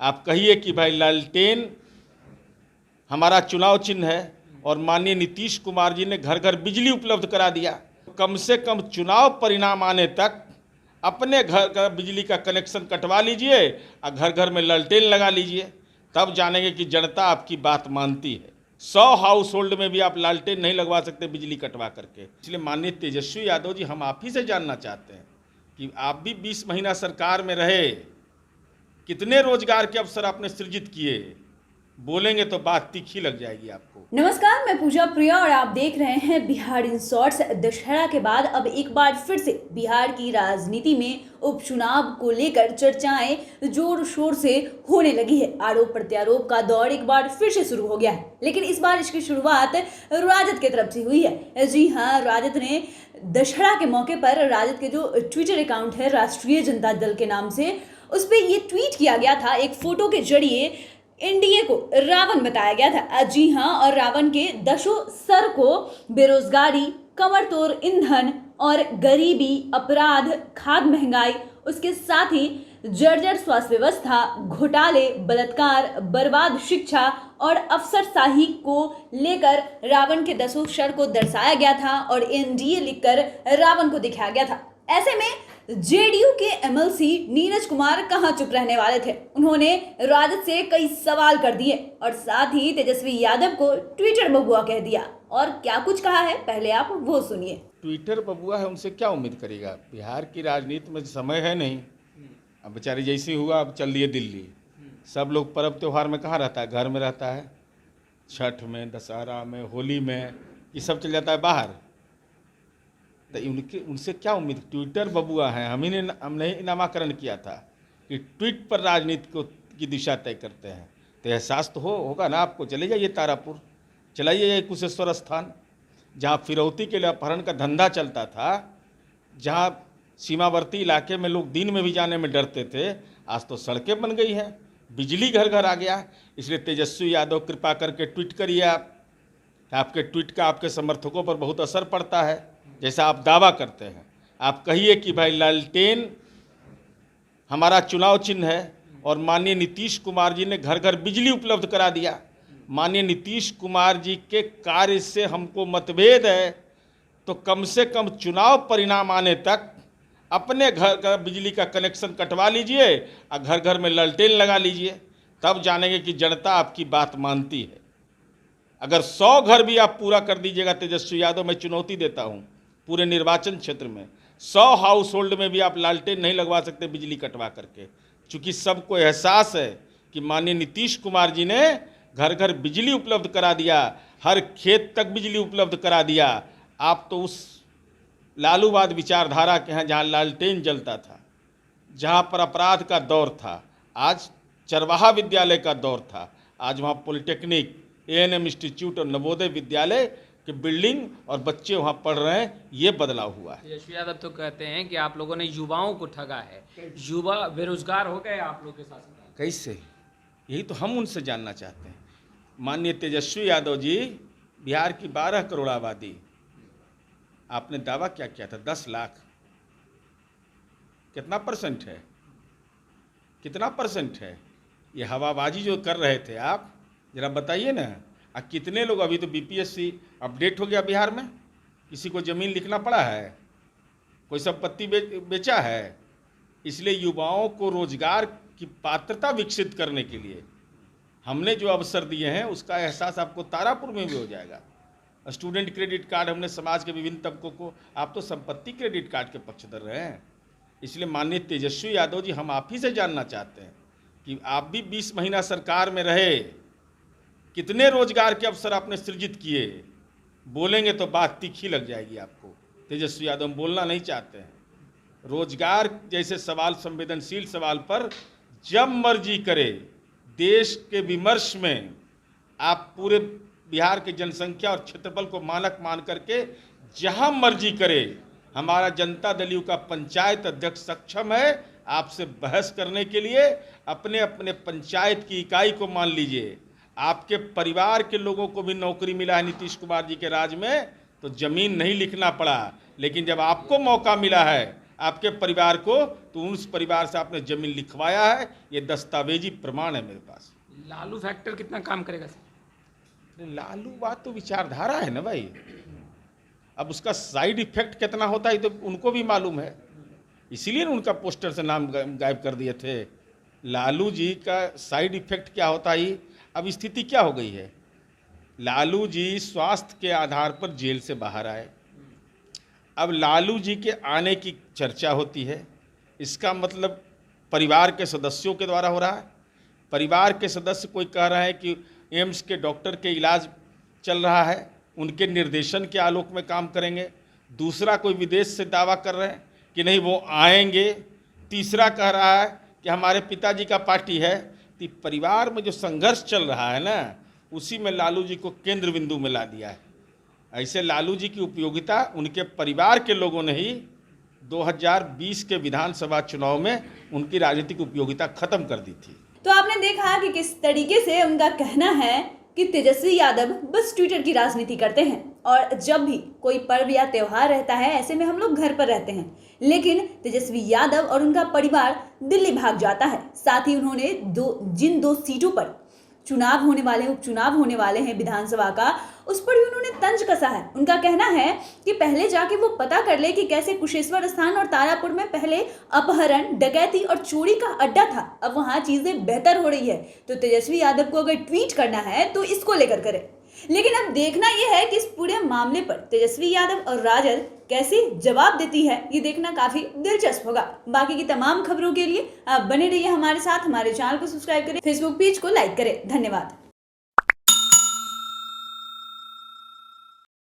आप कहिए कि भाई लालटेन हमारा चुनाव चिन्ह है और माननीय नीतीश कुमार जी ने घर घर बिजली उपलब्ध करा दिया। कम से कम चुनाव परिणाम आने तक अपने घर का बिजली का कनेक्शन कटवा लीजिए और घर घर में लालटेन लगा लीजिए, तब जानेंगे कि जनता आपकी बात मानती है। 100 हाउस होल्ड में भी आप लालटेन नहीं लगवा सकते बिजली कटवा करके। इसलिए माननीय तेजस्वी यादव जी, हम आप ही से जानना चाहते हैं कि आप भी 20 महीना सरकार में रहे, कितने रोजगार के अवसर आपने सृजित किए? बोलेंगे तो बात तीखी लग जाएगी आपको। नमस्कार, मैं पूजा प्रिया और आप देख रहे हैं बिहार इन शॉर्ट्स। दशहरा के बाद अब एक बार फिर से बिहार की राजनीति में उपचुनाव को लेकर चर्चाएं जोर शोर से होने लगी है। आरोप प्रत्यारोप का दौर एक बार फिर से शुरू हो गया है, लेकिन इस बार इसकी शुरुआत राजद की तरफ से हुई है। जी हाँ, राजद ने दशहरा के मौके पर राजद के जो ट्विटर अकाउंट है राष्ट्रीय जनता दल के नाम से, उस पर ये ट्वीट किया गया था। एक फोटो के जरिए एनडीए को रावण बताया गया था। जी हाँ, और रावण के दशों सर को बेरोजगारी, कमर तोड़ ईंधन और गरीबी, अपराध, खाद्य महंगाई, उसके साथ ही जर्जर स्वास्थ्य व्यवस्था, घोटाले, बलात्कार, बर्बाद शिक्षा और अफसरशाही को लेकर रावण के दसों सर को दर्शाया गया था और एनडीए लिखकर रावण को दिखाया गया था। ऐसे में जेडीयू के एमएलसी नीरज कुमार कहां चुप रहने वाले थे। उन्होंने राजद से कई सवाल कर दिए और साथ ही तेजस्वी यादव को ट्विटर बबुआ कह दिया। और क्या कुछ कहा है, पहले आप वो सुनिए। ट्विटर बबुआ है, उनसे क्या उम्मीद करेगा? बिहार की राजनीति में समय है नहीं। अब बेचारे जैसे हुआ, अब चल दिए दिल्ली। सब लोग पर्व त्यौहार में कहाँ रहता है? घर में रहता है। छठ में, दशहरा में, होली में, ये सब चल जाता है बाहर। तो उनसे क्या उम्मीद? ट्विटर बबुआ हैं। हमने नामाकरण किया था कि ट्वीट पर राजनीति की दिशा तय करते हैं। तो एहसास तो होगा ना आपको। चले जाइए तारापुर, चलाइए जाइए कुशेश्वर स्थान, जहाँ फिरौती के लिए अपहरण का धंधा चलता था, जहाँ सीमावर्ती इलाके में लोग दिन में भी जाने में डरते थे। आज तो सड़कें बन गई हैं, बिजली घर घर आ गया। इसलिए तेजस्वी यादव, कृपा करके ट्वीट करिए। आपके ट्वीट का आपके समर्थकों पर बहुत असर पड़ता है, जैसा आप दावा करते हैं। आप कहिए कि भाई लालटेन हमारा चुनाव चिन्ह है और माननीय नीतीश कुमार जी ने घर घर बिजली उपलब्ध करा दिया। माननीय नीतीश कुमार जी के कार्य से हमको मतभेद है, तो कम से कम चुनाव परिणाम आने तक अपने घर का बिजली का कनेक्शन कटवा लीजिए और घर घर में लालटेन लगा लीजिए, तब जानेंगे कि जनता आपकी बात मानती है। अगर 100 घर भी आप पूरा कर दीजिएगा तेजस्वी यादव, मैं चुनौती देता हूं, पूरे निर्वाचन क्षेत्र में 100 हाउस होल्ड में भी आप लालटेन नहीं लगवा सकते बिजली कटवा करके। चूँकि सबको एहसास है कि माननीय नीतीश कुमार जी ने घर घर बिजली उपलब्ध करा दिया, हर खेत तक बिजली उपलब्ध करा दिया। आप तो उस लालूवाद विचारधारा के हैं जहाँ लालटेन जलता था, जहाँ पर अपराध का दौर था। आज चरवाहा विद्यालय का दौर था। आज वहाँ पॉलिटेक्निक, एएनएम इंस्टीट्यूट और नवोदय विद्यालय कि बिल्डिंग और बच्चे वहाँ पढ़ रहे हैं। ये बदलाव हुआ है। तेजस्वी यादव तो कहते हैं कि आप लोगों ने युवाओं को ठगा है, युवा बेरोजगार हो गए आप लोग के शासन। कैसे? यही तो हम उनसे जानना चाहते हैं। माननीय तेजस्वी यादव जी, बिहार की 12 करोड़ आबादी, आपने दावा क्या किया था? 10 लाख। कितना परसेंट है? कितना परसेंट है? ये हवाबाजी जो कर रहे थे आप, जरा बताइए ना। कितने लोग, अभी तो बीपीएससी अपडेट हो गया बिहार में, किसी को ज़मीन लिखना पड़ा है, कोई संपत्ति बेचा है। इसलिए युवाओं को रोजगार की पात्रता विकसित करने के लिए हमने जो अवसर दिए हैं, उसका एहसास आपको तारापुर में भी हो जाएगा। स्टूडेंट क्रेडिट कार्ड हमने समाज के विभिन्न तबकों को, आप तो संपत्ति क्रेडिट कार्ड के पक्षधर रहे हैं। इसलिए माननीय तेजस्वी यादव जी, हम आप ही से जानना चाहते हैं कि आप भी 20 महीना सरकार में रहे, कितने रोजगार के अवसर आपने सृजित किए? बोलेंगे तो बात तीखी लग जाएगी आपको। तेजस्वी यादव बोलना नहीं चाहते हैं। रोजगार जैसे सवाल, संवेदनशील सवाल पर जब मर्जी करे, देश के विमर्श में आप पूरे बिहार की जनसंख्या और क्षेत्रफल को मानक मान करके जहां मर्जी करे, हमारा जनता दल यू का पंचायत अध्यक्ष सक्षम है आपसे बहस करने के लिए। अपने अपने पंचायत की इकाई को मान लीजिए। आपके परिवार के लोगों को भी नौकरी मिला है नीतीश कुमार जी के राज में, तो जमीन नहीं लिखना पड़ा। लेकिन जब आपको मौका मिला है, आपके परिवार को, तो उस परिवार से आपने जमीन लिखवाया है, ये दस्तावेजी प्रमाण है मेरे पास। लालू फैक्टर कितना काम करेगा सर? लालू बात तो विचारधारा है ना भाई, अब उसका साइड इफेक्ट कितना होता है तो उनको भी मालूम है, इसीलिए उनका पोस्टर से नाम गायब कर दिए थे। लालू जी का साइड इफेक्ट क्या होता है, अब स्थिति क्या हो गई है, लालू जी स्वास्थ्य के आधार पर जेल से बाहर आए, अब लालू जी के आने की चर्चा होती है, इसका मतलब परिवार के सदस्यों के द्वारा हो रहा है। परिवार के सदस्य कोई कह रहे हैं कि एम्स के डॉक्टर के इलाज चल रहा है, उनके निर्देशन के आलोक में काम करेंगे। दूसरा कोई विदेश से दावा कर रहे हैं कि नहीं वो आएंगे। तीसरा कह रहा है कि हमारे पिताजी का पार्टी है। तो परिवार में जो संघर्ष चल रहा है ना, उसी में लालू जी को केंद्र बिंदु में ला दिया है। ऐसे लालू जी की उपयोगिता उनके परिवार के लोगों ने ही 2020 के विधानसभा चुनाव में उनकी राजनीतिक उपयोगिता खत्म कर दी थी। तो आपने देखा कि किस तरीके से उनका कहना है कि तेजस्वी यादव बस ट्विटर की राजनीति करते हैं और जब भी कोई पर्व या त्योहार रहता है ऐसे में हम लोग घर पर रहते हैं, लेकिन तेजस्वी यादव और उनका परिवार दिल्ली भाग जाता है। साथ ही उन्होंने जिन दो सीटों पर चुनाव होने वाले हैं, उपचुनाव होने वाले हैं विधानसभा का, उस पर भी उन्होंने तंज कसा है। उनका कहना है कि पहले जाके वो पता कर ले कि कैसे कुशेश्वर स्थान और तारापुर में पहले अपहरण, डकैती और चोरी का अड्डा था, अब वहां चीजें बेहतर हो रही है। तो तेजस्वी यादव को अगर ट्वीट करना है तो इसको लेकर करे। लेकिन अब देखना यह है कि इस पूरे मामले पर तेजस्वी यादव और राजद कैसे जवाब देती है, ये देखना काफी दिलचस्प होगा। बाकी की तमाम खबरों के लिए आप बने रहिए हमारे साथ, हमारे चैनल को सब्सक्राइब करें, फेसबुक पेज को लाइक करें। धन्यवाद।